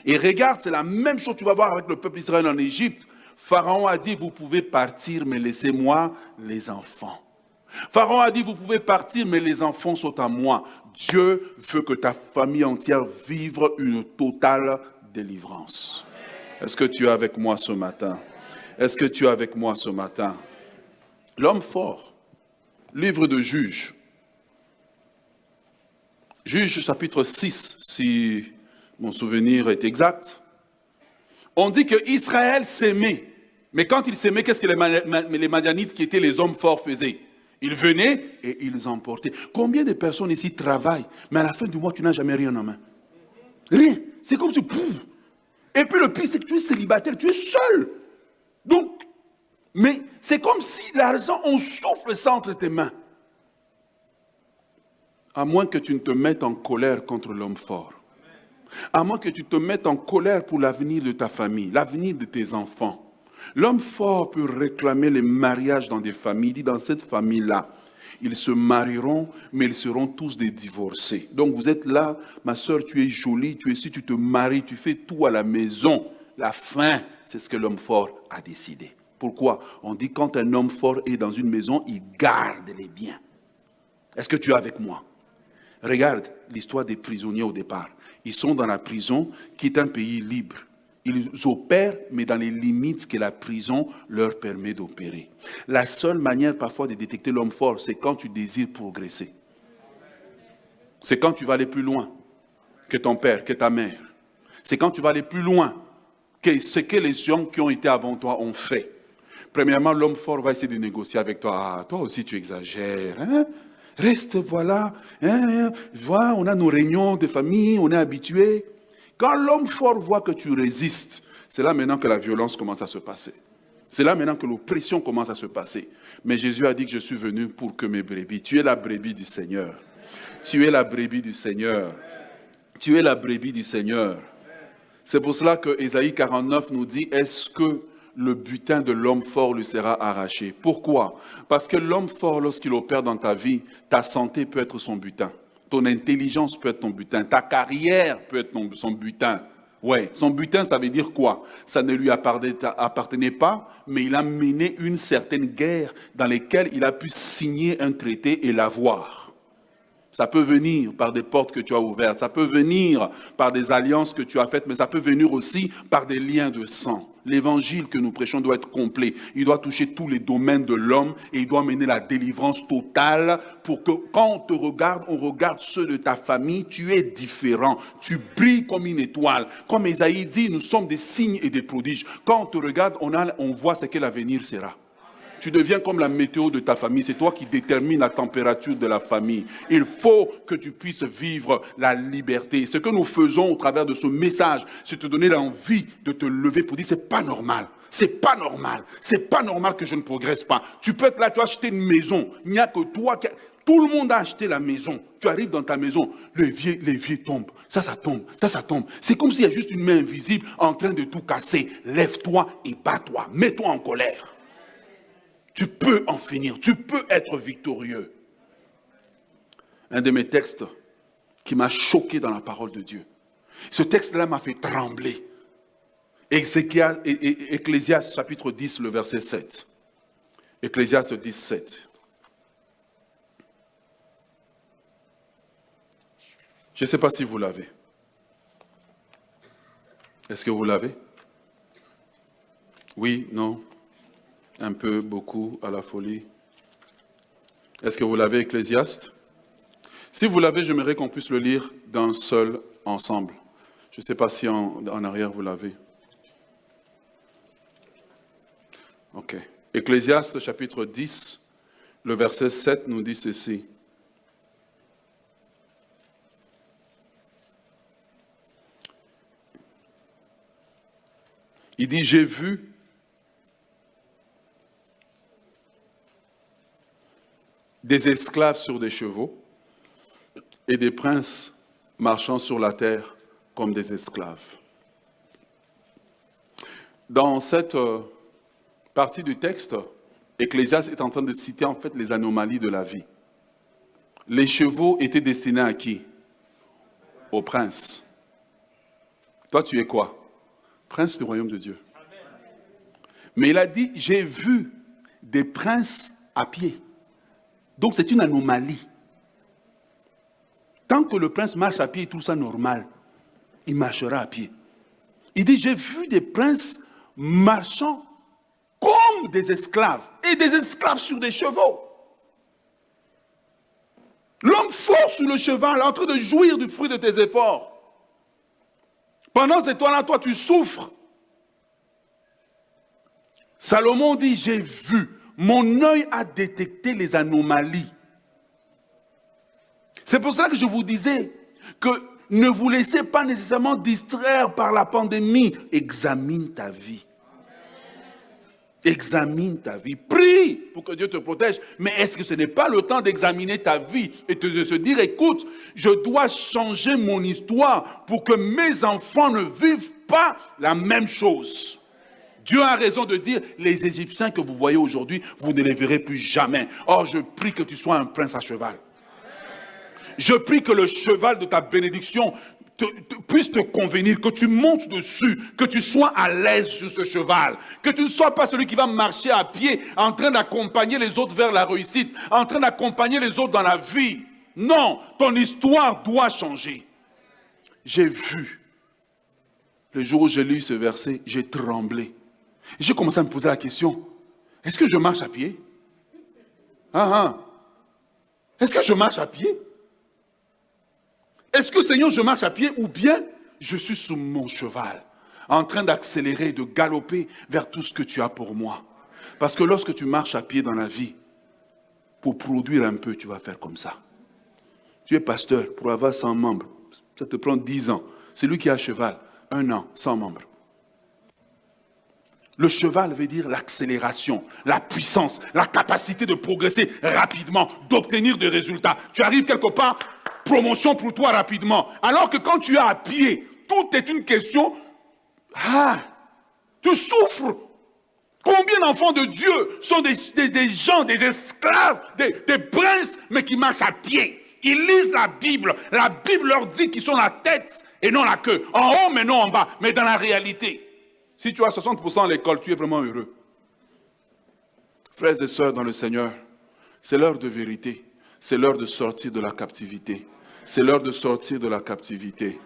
Et regarde, c'est la même chose que tu vas voir avec le peuple d'Israël en Égypte. Pharaon a dit, vous pouvez partir, mais laissez-moi les enfants. Pharaon a dit, vous pouvez partir, mais les enfants sont à moi. Dieu veut que ta famille entière vive une totale délivrance. Est-ce que tu es avec moi ce matin? Est-ce que tu es avec moi ce matin? L'homme fort, livre de Juges. Juges chapitre 6, si mon souvenir est exact. On dit que Israël s'aimait. Mais quand il s'aimait, qu'est-ce que les Madianites, qui étaient les hommes forts, faisaient? Ils venaient et ils emportaient. Combien de personnes ici travaillent, mais à la fin du mois, tu n'as jamais rien en main? Rien. C'est comme si... Et puis le pire, c'est que tu es célibataire, tu es seul. Donc, mais c'est comme si l'argent, on souffle ça entre tes mains. À moins que tu ne te mettes en colère contre l'homme fort. À moins que tu te mettes en colère pour l'avenir de ta famille, l'avenir de tes enfants. L'homme fort peut réclamer les mariages dans des familles. Il dit, dans cette famille-là, ils se marieront, mais ils seront tous des divorcés. Donc vous êtes là, ma soeur, tu es jolie, tu es ici, tu te maries, tu fais tout à la maison. La fin, c'est ce que l'homme fort a décidé. Pourquoi? On dit, quand un homme fort est dans une maison, il garde les biens. Est-ce que tu es avec moi? Regarde l'histoire des prisonniers au départ. Ils sont dans la prison qui est un pays libre. Ils opèrent, mais dans les limites que la prison leur permet d'opérer. La seule manière parfois de détecter l'homme fort, c'est quand tu désires progresser. C'est quand tu vas aller plus loin que ton père, que ta mère. C'est quand tu vas aller plus loin que ce que les gens qui ont été avant toi ont fait. Premièrement, l'homme fort va essayer de négocier avec toi. Ah, toi aussi tu exagères, hein? Reste, voilà, voilà, on a nos réunions de famille, on est habitué. Quand l'homme fort voit que tu résistes, c'est là maintenant que la violence commence à se passer. C'est là maintenant que l'oppression commence à se passer. Mais Jésus a dit que je suis venu pour que mes brebis, tu es la brebis du Seigneur. Tu es la brebis du Seigneur. Tu es la brebis du Seigneur. C'est pour cela que Ésaïe 49 nous dit, est-ce que le butin de l'homme fort lui sera arraché? Pourquoi? Parce que l'homme fort, lorsqu'il opère dans ta vie, ta santé peut être son butin. Ton intelligence peut être ton butin. Ta carrière peut être son butin. Ouais, son butin, ça veut dire quoi? Ça ne lui appartenait pas, mais il a mené une certaine guerre dans laquelle il a pu signer un traité et l'avoir. Ça peut venir par des portes que tu as ouvertes, ça peut venir par des alliances que tu as faites, mais ça peut venir aussi par des liens de sang. L'évangile que nous prêchons doit être complet. Il doit toucher tous les domaines de l'homme et il doit mener la délivrance totale pour que quand on te regarde, on regarde ceux de ta famille, tu es différent. Tu brilles comme une étoile. Comme Ésaïe dit, nous sommes des signes et des prodiges. Quand on te regarde, on voit ce que l'avenir sera. Tu deviens comme la météo de ta famille. C'est toi qui détermines la température de la famille. Il faut que tu puisses vivre la liberté. Ce que nous faisons au travers de ce message, c'est te donner l'envie de te lever pour dire c'est pas normal. C'est pas normal. C'est pas normal que je ne progresse pas. Tu peux être là, tu as acheté une maison. Il n'y a que toi qui... Tout le monde a acheté la maison. Tu arrives dans ta maison, les vieux tombent. Ça tombe, ça tombe. C'est comme s'il y a juste une main invisible en train de tout casser. Lève-toi et bats-toi. Mets-toi en colère. Tu peux en finir, tu peux être victorieux. Un de mes textes qui m'a choqué dans la parole de Dieu. Ce texte-là m'a fait trembler. Ecclésiaste chapitre 10, le verset 7. Ecclésiaste 10, 7. Je ne sais pas si vous l'avez. Est-ce que vous l'avez? Oui, non? Un peu, beaucoup, à la folie. Est-ce que vous l'avez, Ecclésiaste? Si vous l'avez, j'aimerais qu'on puisse le lire d'un seul ensemble. Je ne sais pas si en arrière vous l'avez. Ok. Ecclésiaste chapitre 10, le verset 7 nous dit ceci. Il dit, j'ai vu des esclaves sur des chevaux et des princes marchant sur la terre comme des esclaves. Dans cette partie du texte, Ecclésiaste est en train de citer en fait les anomalies de la vie. Les chevaux étaient destinés à qui? Aux princes. Toi, tu es quoi? Prince du royaume de Dieu. Mais il a dit, j'ai vu des princes à pied. Donc c'est une anomalie. Tant que le prince marche à pied et tout ça normal, il marchera à pied. Il dit, j'ai vu des princes marchant comme des esclaves, et des esclaves sur des chevaux. L'homme fort sur le cheval, en train de jouir du fruit de tes efforts. Pendant ces temps-là, toi, tu souffres. Salomon dit, j'ai vu, mon œil a détecté les anomalies. C'est pour ça que je vous disais que ne vous laissez pas nécessairement distraire par la pandémie. Examine ta vie. Examine ta vie. Prie pour que Dieu te protège. Mais est-ce que ce n'est pas le temps d'examiner ta vie et de se dire, écoute, je dois changer mon histoire pour que mes enfants ne vivent pas la même chose. Dieu a raison de dire, les Égyptiens que vous voyez aujourd'hui, vous ne les verrez plus jamais. Or, je prie que tu sois un prince à cheval. Je prie que le cheval de ta bénédiction puisse te convenir, que tu montes dessus, que tu sois à l'aise sur ce cheval, que tu ne sois pas celui qui va marcher à pied en train d'accompagner les autres vers la réussite, en train d'accompagner les autres dans la vie. Non, ton histoire doit changer. J'ai vu, le jour où j'ai lu ce verset, j'ai tremblé. J'ai commencé à me poser la question, est-ce que je marche à pied? Est-ce que je marche à pied? Est-ce que, Seigneur, je marche à pied ou bien je suis sous mon cheval, en train d'accélérer, de galoper vers tout ce que tu as pour moi? Parce que lorsque tu marches à pied dans la vie, pour produire un peu, tu vas faire comme ça. Tu es pasteur, pour avoir 100 membres, ça te prend 10 ans. C'est lui qui a cheval, 1 an, 100 membres. Le cheval veut dire l'accélération, la puissance, la capacité de progresser rapidement, d'obtenir des résultats. Tu arrives quelque part, promotion pour toi rapidement. Alors que quand tu es à pied, tout est une question. Tu souffres. Combien d'enfants de Dieu sont des gens, des esclaves, des princes, mais qui marchent à pied? Ils lisent la Bible. La Bible leur dit qu'ils sont la tête et non la queue. En haut, mais non en bas. Mais dans la réalité, si tu as 60% à l'école, tu es vraiment heureux. Frères et sœurs dans le Seigneur, c'est l'heure de vérité. C'est l'heure de sortir de la captivité. C'est l'heure de sortir de la captivité.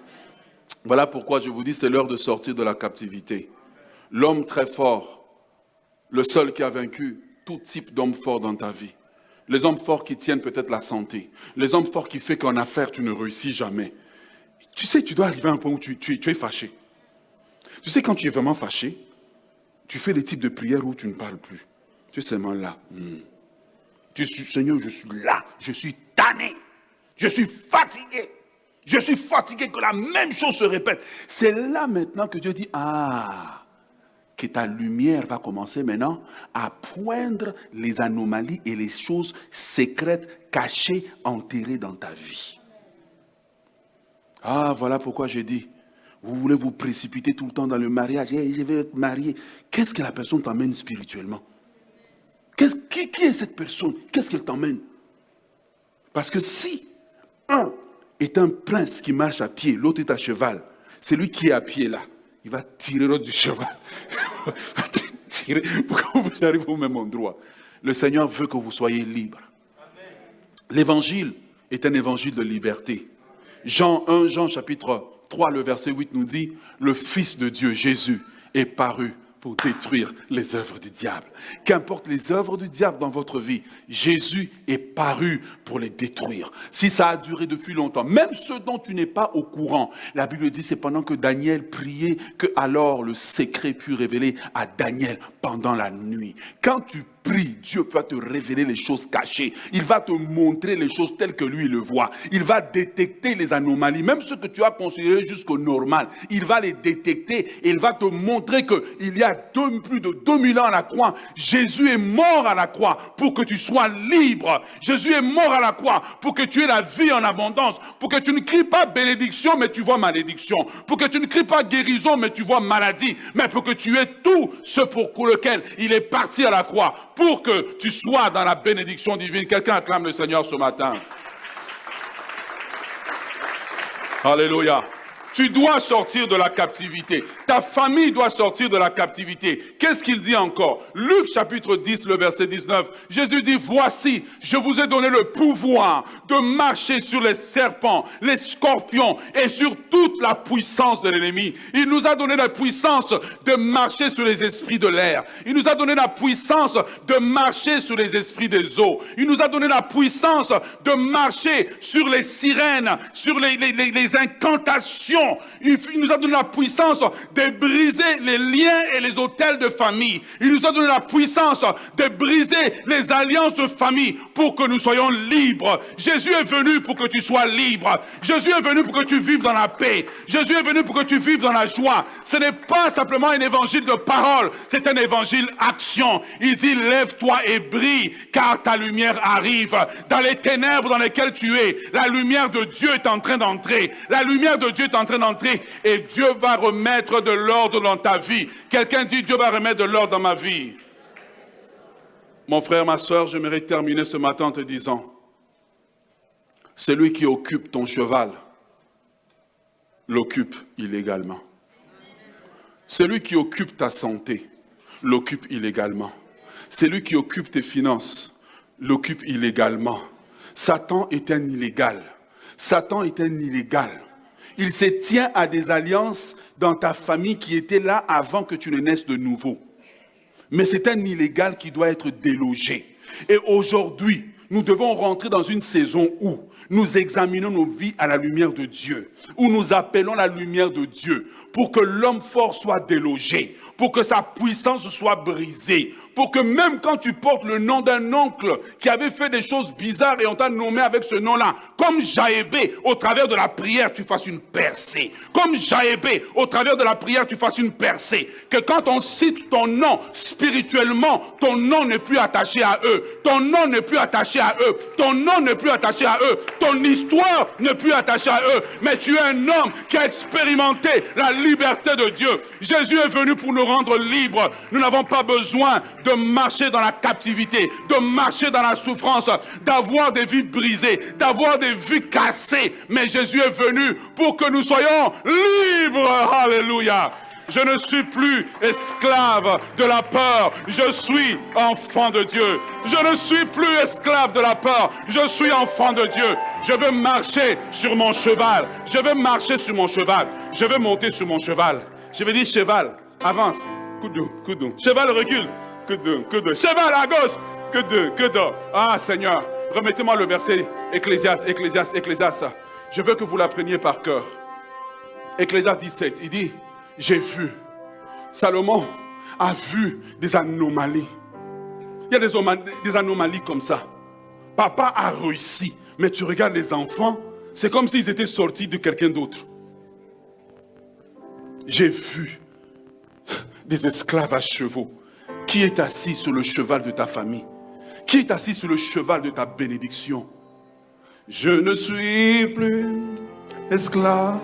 Voilà pourquoi je vous dis, c'est l'heure de sortir de la captivité. L'homme très fort, le seul qui a vaincu tout type d'homme fort dans ta vie. Les hommes forts qui tiennent peut-être la santé. Les hommes forts qui font qu'en affaires, tu ne réussis jamais. Tu sais, tu dois arriver à un point où tu es fâché. Tu sais, quand tu es vraiment fâché, tu fais les types de prières où tu ne parles plus. Tu es seulement là. Tu dis, Seigneur, je suis là, je suis tanné, je suis fatigué. Je suis fatigué que la même chose se répète. C'est là maintenant que Dieu dit, que ta lumière va commencer maintenant à poindre les anomalies et les choses secrètes, cachées, enterrées dans ta vie. Voilà pourquoi j'ai dit, vous voulez vous précipiter tout le temps dans le mariage. Je vais être marié. Qu'est-ce que la personne t'emmène spirituellement? Qui est cette personne? Qu'est-ce qu'elle t'emmène? Parce que si un est un prince qui marche à pied, l'autre est à cheval, c'est lui qui est à pied là. Il va tirer l'autre du cheval. Tirer pour que vous arriviez au même endroit. Le Seigneur veut que vous soyez libres. L'évangile est un évangile de liberté. Jean chapitre 3, le verset 8 nous dit, le Fils de Dieu, Jésus, est paru pour détruire les œuvres du diable. Qu'importe les œuvres du diable dans votre vie, Jésus est paru pour les détruire. Si ça a duré depuis longtemps, même ceux dont tu n'es pas au courant, la Bible dit c'est pendant que Daniel priait que alors le secret fut révélé à Daniel pendant la nuit. Quand tu prie, Dieu va te révéler les choses cachées. Il va te montrer les choses telles que lui le voit. Il va détecter les anomalies, même ce que tu as considéré jusqu'au normal. Il va les détecter et il va te montrer qu'il y a plus de 2000 ans à la croix, Jésus est mort à la croix pour que tu sois libre. Jésus est mort à la croix pour que tu aies la vie en abondance, pour que tu ne cries pas bénédiction, mais tu vois malédiction. Pour que tu ne cries pas guérison, mais tu vois maladie. Mais pour que tu aies tout ce pour lequel il est parti à la croix. Pour que tu sois dans la bénédiction divine. Quelqu'un acclame le Seigneur ce matin. Alléluia. Tu dois sortir de la captivité. Ta famille doit sortir de la captivité. Qu'est-ce qu'il dit encore? Luc chapitre 10, le verset 19. Jésus dit, voici, je vous ai donné le pouvoir de marcher sur les serpents, les scorpions et sur toute la puissance de l'ennemi. Il nous a donné la puissance de marcher sur les esprits de l'air. Il nous a donné la puissance de marcher sur les esprits des eaux. Il nous a donné la puissance de marcher sur les sirènes, sur les incantations. Il nous a donné la puissance de briser les liens et les autels de famille. Il nous a donné la puissance de briser les alliances de famille pour que nous soyons libres. Jésus est venu pour que tu sois libre. Jésus est venu pour que tu vives dans la paix. Jésus est venu pour que tu vives dans la joie. Ce n'est pas simplement un évangile de parole, c'est un évangile action. Il dit, lève-toi et brille, car ta lumière arrive. Dans les ténèbres dans lesquelles tu es, la lumière de Dieu est en train d'entrer. La lumière de Dieu est en train d'entrer et Dieu va remettre de l'ordre dans ta vie. Quelqu'un dit, Dieu va remettre de l'ordre dans ma vie. Mon frère, ma soeur, j'aimerais terminer ce matin en te disant, celui qui occupe ton cheval l'occupe illégalement. Celui qui occupe ta santé l'occupe illégalement. Celui qui occupe tes finances l'occupe illégalement. Satan est un illégal. Satan est un illégal. Il se tient à des alliances dans ta famille qui étaient là avant que tu ne naisses de nouveau. Mais c'est un illégal qui doit être délogé. Et aujourd'hui, nous devons rentrer dans une saison où nous examinons nos vies à la lumière de Dieu, où nous appelons la lumière de Dieu, pour que l'homme fort soit délogé, pour que sa puissance soit brisée, pour que même quand tu portes le nom d'un oncle qui avait fait des choses bizarres et on t'a nommé avec ce nom-là, comme Jaébé, au travers de la prière, tu fasses une percée. Comme Jaébé, au travers de la prière, tu fasses une percée. Que quand on cite ton nom, spirituellement, ton nom n'est plus attaché à eux. Ton nom n'est plus attaché à eux. Ton nom n'est plus attaché à eux. Ton histoire n'est plus attachée à eux. Mais tu es un homme qui a expérimenté la liberté de Dieu. Jésus est venu pour nous rendre libres. Nous n'avons pas besoin de marcher dans la captivité, de marcher dans la souffrance, d'avoir des vies brisées, d'avoir des vies cassées. Mais Jésus est venu pour que nous soyons libres. Alléluia. Je ne suis plus esclave de la peur. Je suis enfant de Dieu. Je ne suis plus esclave de la peur. Je suis enfant de Dieu. Je veux marcher sur mon cheval. Je veux marcher sur mon cheval. Je veux monter sur mon cheval. Je vais dire, cheval, avance. Coup de. Cheval, recule. Coup de. Cheval à gauche. Coup de. Ah, Seigneur, remettez-moi le verset Ecclésiaste. Je veux que vous l'appreniez par cœur. Ecclésiaste 17, il dit, j'ai vu. Salomon a vu des anomalies. Il y a des anomalies comme ça. Papa a réussi, mais tu regardes les enfants, c'est comme s'ils étaient sortis de quelqu'un d'autre. J'ai vu des esclaves à chevaux. Qui est assis sur le cheval de ta famille? Qui est assis sur le cheval de ta bénédiction? Je ne suis plus esclave